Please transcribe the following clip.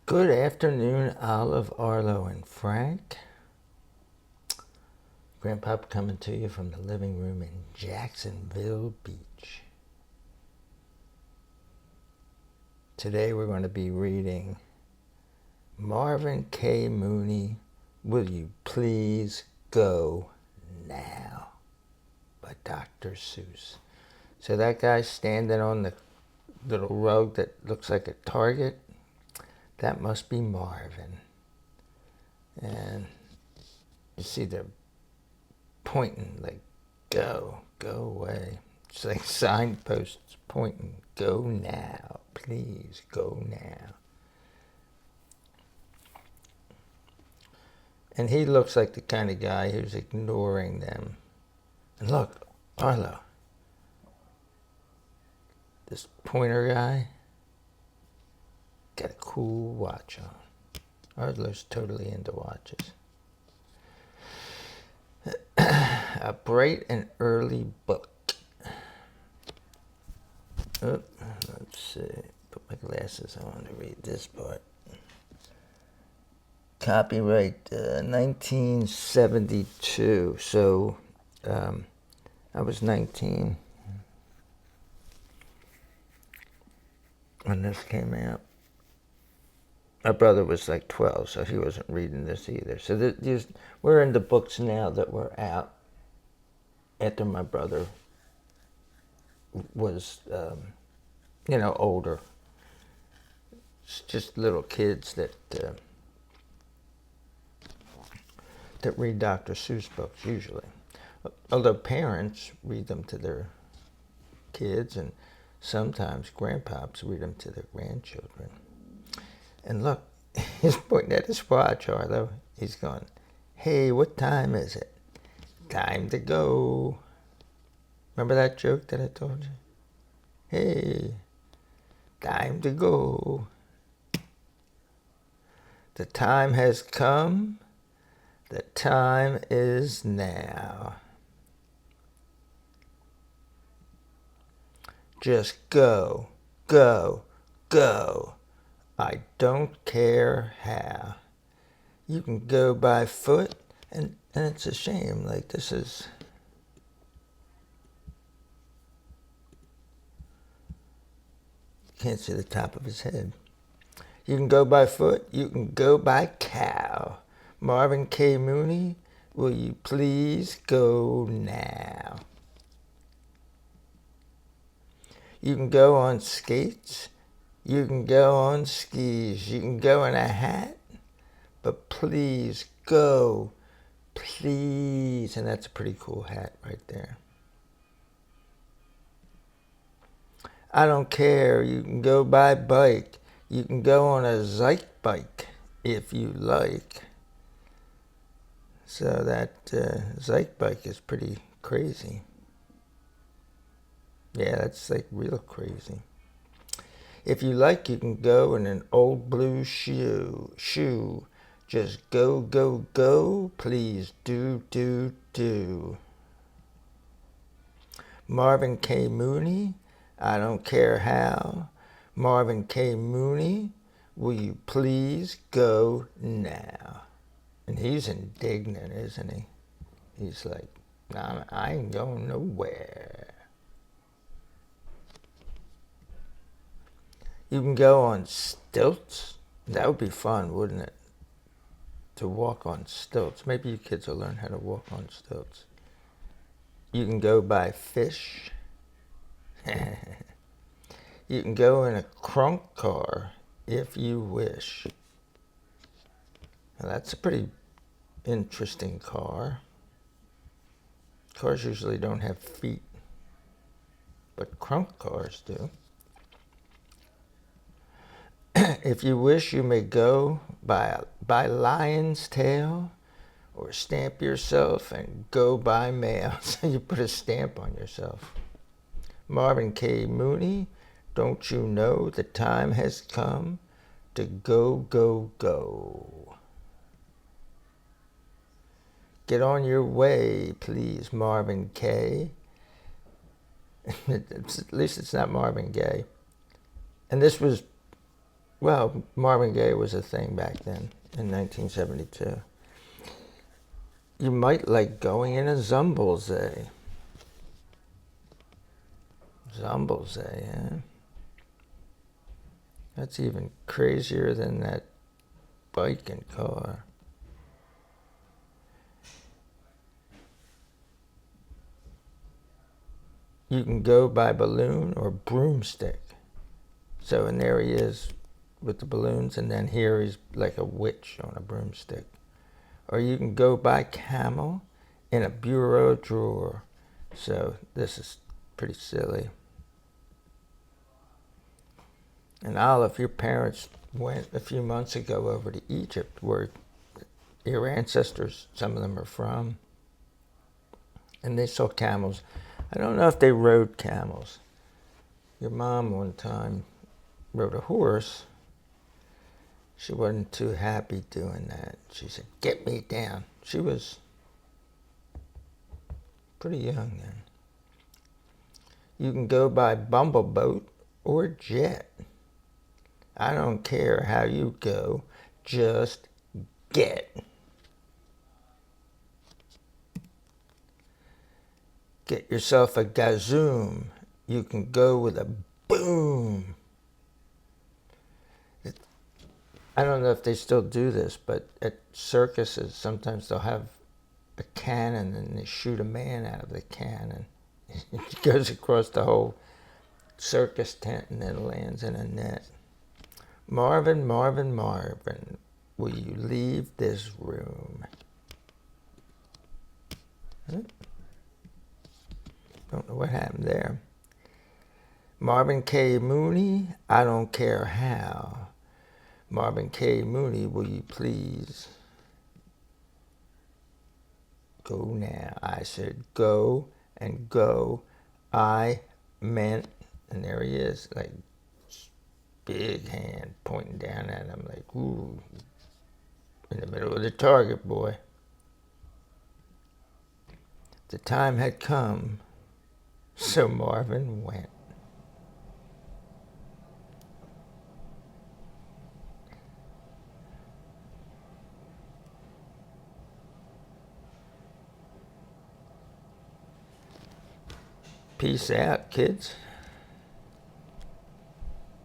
Good afternoon, Olive, Arlo, and Frank. Grandpa coming to you from the living room in Jacksonville Beach. Today we're going to be reading Marvin K. Mooney, Will You Please Go Now by Dr. Seuss. So that guy standing on the little rug that looks like a target, that must be Marvin. And you see they're pointing like, go away. It's like signposts pointing, go now, please, go now. And he looks like the kind of guy who's ignoring them. And look, Arlo, this pointer guy, got a cool watch on. Arlo's totally into watches. A bright and early book. Oh, let's see. Put my glasses on to read this part. Copyright 1972. So I was 19 when this came out. My brother was like 12, so he wasn't reading this either. So we're in the books now that were out after my brother was, older. It's just little kids that read Dr. Seuss books usually. Although parents read them to their kids, and sometimes grandpops read them to their grandchildren. And look, he's pointing at his watch, Arlo. He's going, hey, what time is it? Time to go. Remember that joke that I told you? Hey, time to go. The time has come. The time is now. Just go, go, go. I don't care how. You can go by foot, and it's a shame. Like, this is... Can't see the top of his head. You can go by foot. You can go by cow. Marvin K. Mooney, will you please go now? You can go on skates. You can go on skis. You can go in a hat. But please go. Please. And that's a pretty cool hat right there. I don't care. You can go by bike. You can go on a Zyke bike if you like. So that Zyke bike is pretty crazy. Yeah, that's like real crazy. If you like, you can go in an old blue shoe. Just go, go, go. Please do, do, do. Marvin K. Mooney, I don't care how. Marvin K. Mooney, will you please go now? And he's indignant, isn't he? He's like, I ain't going nowhere. You can go on stilts. That would be fun, wouldn't it? To walk on stilts. Maybe you kids will learn how to walk on stilts. You can go by fish. You can go in a crunk car if you wish. Now that's a pretty interesting car. Cars usually don't have feet, but crunk cars do. If you wish, you may go by lion's tail, or stamp yourself and go by mail. So you put a stamp on yourself. Marvin K. Mooney, don't you know the time has come to go, go, go? Get on your way, please, Marvin K. At least it's not Marvin Gaye. And this was Well, Marvin Gaye was a thing back then in 1972. You might like going in a Zumblesay. Zumblesay, yeah. That's even crazier than that bike and car. You can go by balloon or broomstick. So, and there he is with the balloons, and then here he's like a witch on a broomstick. Or you can go by camel in a bureau drawer. So this is pretty silly. And Olive, your parents went a few months ago over to Egypt, where your ancestors, some of them are from, and they saw camels. I don't know if they rode camels. Your mom one time rode a horse. She wasn't too happy doing that. She said, "Get me down." She was pretty young then. You can go by bumbleboat or jet. I don't care how you go, just get. Get yourself a gazoom. You can go with a boom. I don't know if they still do this, but at circuses, sometimes they'll have a cannon and they shoot a man out of the cannon. It goes across the whole circus tent and then lands in a net. Marvin, Marvin, Marvin, will you leave this room? Don't know what happened there. Marvin K. Mooney, I don't care how. Marvin K. Mooney, will you please go now? I said go, and go I meant, and there he is, like big hand pointing down at him, like, ooh, in the middle of the target, boy. The time had come, so Marvin went. Peace out, kids.